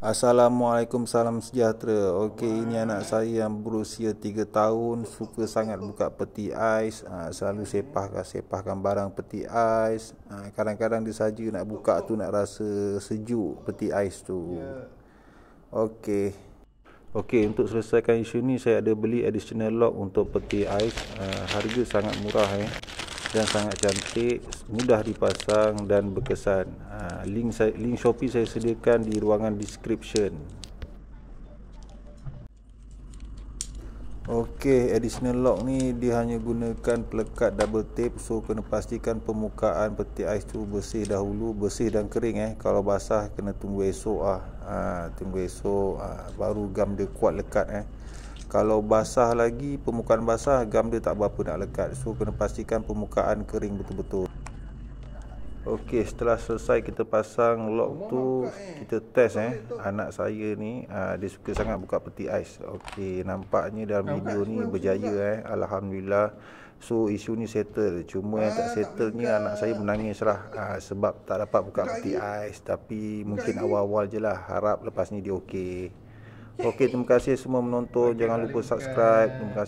Assalamualaikum, salam sejahtera. Okey, ini anak saya yang berusia 3 tahun, suka sangat buka peti ais, selalu sepahkan barang peti ais. Kadang-kadang dia saja nak buka tu nak rasa sejuk peti ais tu. Okey. Okey, untuk selesaikan isu ni saya ada beli additional lock untuk peti ais. Harga sangat murah dan sangat cantik, mudah dipasang dan berkesan. Link Shopee saya sediakan di ruangan description. Okey, additional lock ni dia hanya gunakan pelekat double tape, so kena pastikan permukaan peti ais tu bersih dahulu, bersih dan kering. Kalau basah kena tunggu esok tunggu esok baru gam dia kuat lekat. Kalau basah lagi, permukaan basah, gam dia tak berapa nak lekat. So kena pastikan permukaan kering betul-betul. Okey, setelah selesai kita pasang lock tu, kita test anak saya ni dia suka sangat buka peti ais. Okey, nampaknya dalam video ni berjaya alhamdulillah. So isu ni settle. Cuma yang tak settlenya anak saya menangis lah sebab tak dapat buka peti ais. Tapi mungkin awal-awal je lah. Harap lepas ni dia okey. Okey, terima kasih semua menonton. Jangan lupa subscribe. Terima kasih.